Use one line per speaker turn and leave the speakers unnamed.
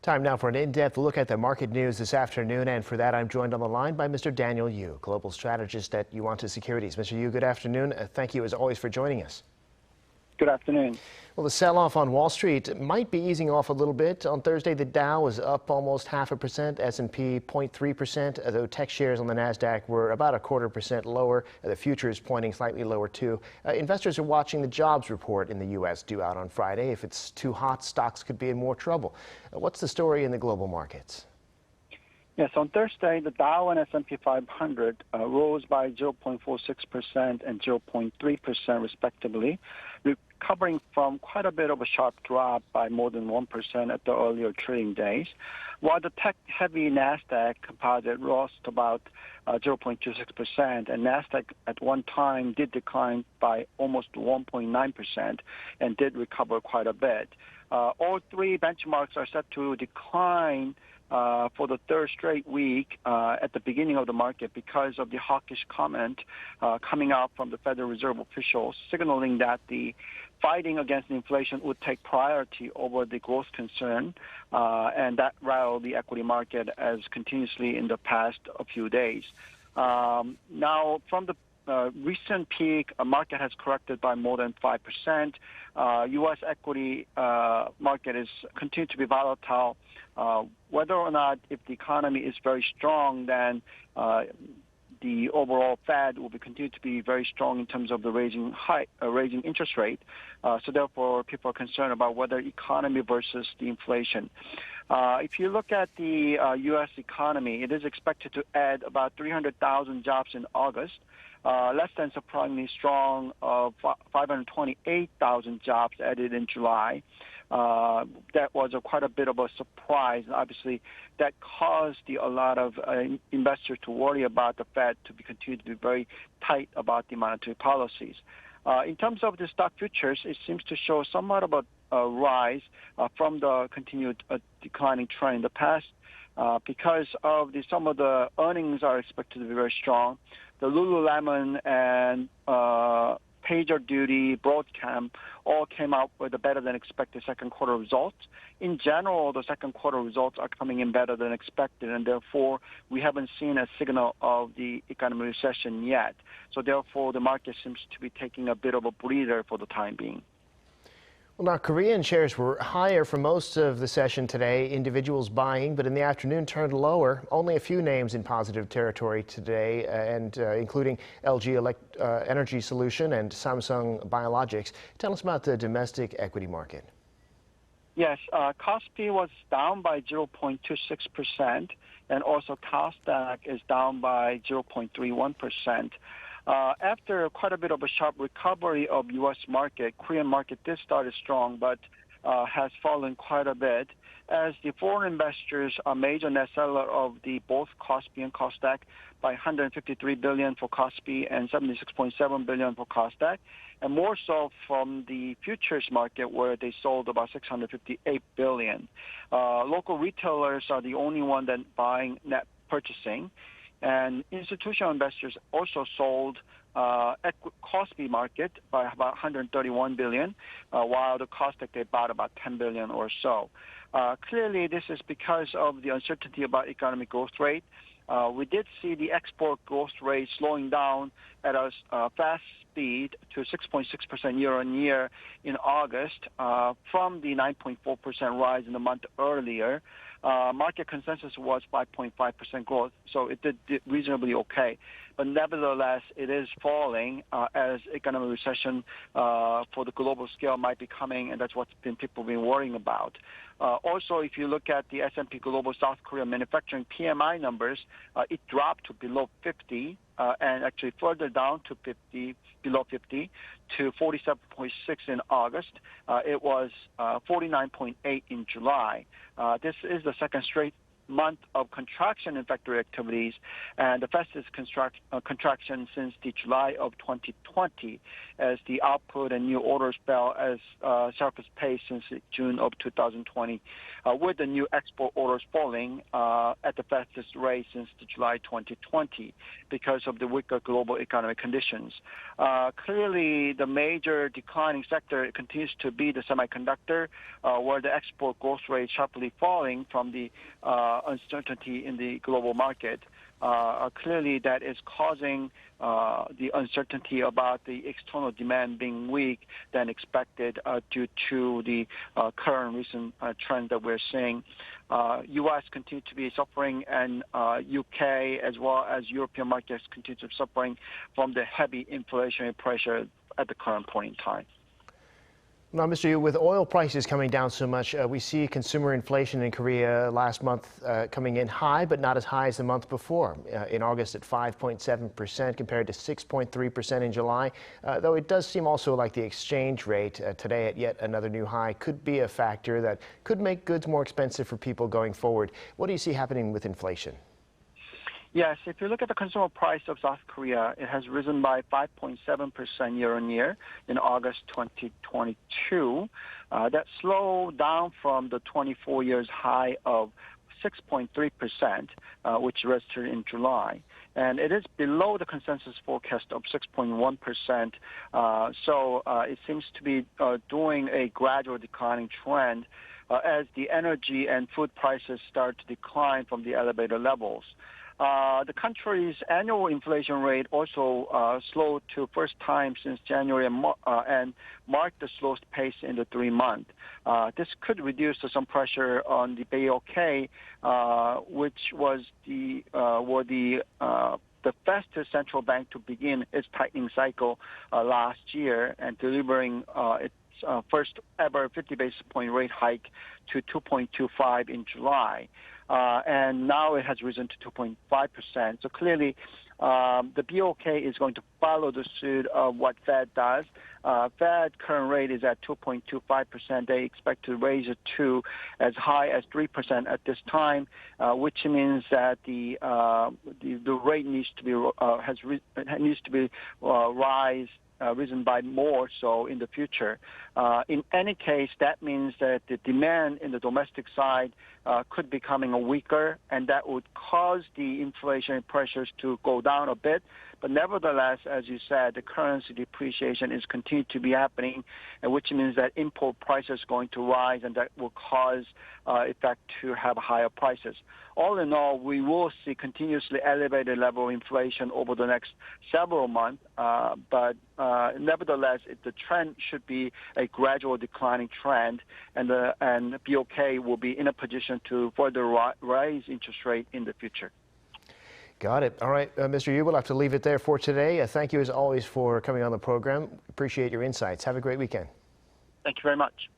Time now for an in-depth look at the market news this afternoon, and for that I'm joined on the line by Mr. Daniel Yu, Global Strategist at Yuanta Securities. Mr. Yu, good afternoon. Thank you as always for joining us.
Good afternoon.
Well, the sell-off on Wall Street might be easing off a little bit. On Thursday, the Dow was up almost 0.5%, S&P 0.3%, though tech shares on the Nasdaq were about 0.25% lower. The futures pointing slightly lower too. Investors are watching the jobs report in the U.S. due out on Friday. If it's too hot, stocks could be in more trouble. What's the story in the global markets?
Yes, on Thursday, the Dow and S&P 500 rose by 0.46% and 0.3% respectively, recovering from quite a bit of a sharp drop by more than 1% at the earlier trading days, while the tech-heavy Nasdaq composite lost about 0.26%, and Nasdaq at one time did decline by almost 1.9% and did recover quite a bit. All three benchmarks are set to decline for the third straight week at the beginning of the market because of the hawkish comment coming out from the Federal Reserve officials, signaling that the fighting against inflation would take priority over the growth concern, and that riled the equity market as continuously in the past few days. Now, from the recent peak, market has corrected by more than 5%. U.S. equity market is continued to be volatile. Whether or not if the economy is very strong, then the overall Fed will continue to be very strong in terms of the raising interest rate. So therefore, people are concerned about whether economy versus the inflation. If you look at the U.S. economy, it is expected to add about 300,000 jobs in August. Less than surprisingly strong, 528,000 jobs added in July. That was quite a bit of a surprise. Obviously, that caused a lot of investors to worry about the Fed to continue to be very tight about the monetary policies. In terms of the stock futures, it seems to show somewhat of a rise from the continued declining trend in the past because of some of the earnings are expected to be very strong. The Lululemon and PagerDuty, Broadcom all came out with a better than expected second quarter results. In general, the second quarter results are coming in better than expected, and therefore we haven't seen a signal of the economic recession yet. So therefore, the market seems to be taking a bit of a breather for the time being.
Well, now, Korean shares were higher for most of the session today, individuals buying, but in the afternoon turned lower. Only a few names in positive territory today, and including LG Energy Solution and Samsung Biologics. Tell us about the domestic equity market.
Yes, Kospi was down by 0.26%, and also Nasdaq is down by 0.31%. After quite a bit of a sharp recovery of U.S. market, Korean market did start strong, but has fallen quite a bit as the foreign investors are major net seller of both Kospi and Nasdaq by 153 billion for Kospi and 76.7 billion for Nasdaq, and more so from the futures market where they sold about 658 billion. Local retailers are the only one that buying net purchasing. And institutional investors also sold Kospi market by about 131 billion, while the Nasdaq they bought about 10 billion or so. Clearly, this is because of the uncertainty about economic growth rate. We did see the export growth rate slowing down at a fast speed to 6.6% year on year in August from the 9.4% rise in the month earlier. Market consensus was 5.5% growth, so it did reasonably okay. But nevertheless, it is falling as economic recession for the global scale might be coming, and that's what people been worrying about. Also, if you look at the S&P Global South Korea manufacturing PMI numbers, it dropped to below 50, and actually further down to below 50 to 47.6 in August. It was 49.8 in July. This is the second straight month of contraction in factory activities and the fastest contraction since the July of 2020, as the output and new orders fell as sharpest pace since June of 2020, with the new export orders falling at the fastest rate since the July 2020 because of the weaker global economic conditions. Clearly, the major declining sector continues to be the semiconductor, where the export growth rate sharply falling from the uncertainty in the global market. Clearly, that is causing the uncertainty about the external demand being weak than expected due to the current recent trend that we're seeing. U.S. continue to be suffering, and UK as well as European markets continue to be suffering from the heavy inflationary pressure at the current point in time.
Now, Mr. Yu, with oil prices coming down so much, we see consumer inflation in Korea last month coming in high, but not as high as the month before. In August at 5.7% compared to 6.3% in July. Though it does seem also like the exchange rate today at yet another new high could be a factor that could make goods more expensive for people going forward. What do you see happening with inflation?
Yes, if you look at the consumer price of South Korea, it has risen by 5.7% year-on-year in August 2022. That slowed down from the 24 years high of 6.3%, which registered in July. And it is below the consensus forecast of 6.1%. So it seems to be doing a gradual declining trend as the energy and food prices start to decline from the elevated levels. The country's annual inflation rate also slowed to first time since January and marked the slowest pace in the 3 months. This could reduce some pressure on the BOK, which was the fastest central bank to begin its tightening cycle last year and delivering its first ever 50 basis point rate hike to 2.25 in July. And now it has risen to 2.5%. So clearly, the BOK is going to follow the suit of what Fed does. Fed current rate is at 2.25%. They expect to raise it to as high as 3% at this time, which means that the rate needs to be risen by more so in the future. In any case, that means that the demand in the domestic side could be becoming weaker, and that would cause the inflation pressures to go down a bit. But nevertheless, as you said, the currency depreciation is continuing to be happening, which means that import prices are going to rise, and that will cause effect to have higher prices. All in all, we will see continuously elevated level of inflation over the next several months. But nevertheless, the trend should be a gradual declining trend, and BOK will be in a position to further raise interest rate in the future.
Got it. All right, Mr. Yu, we'll have to leave it there for today. Thank you as always for coming on the program. Appreciate your insights. Have a great weekend.
Thank you very much.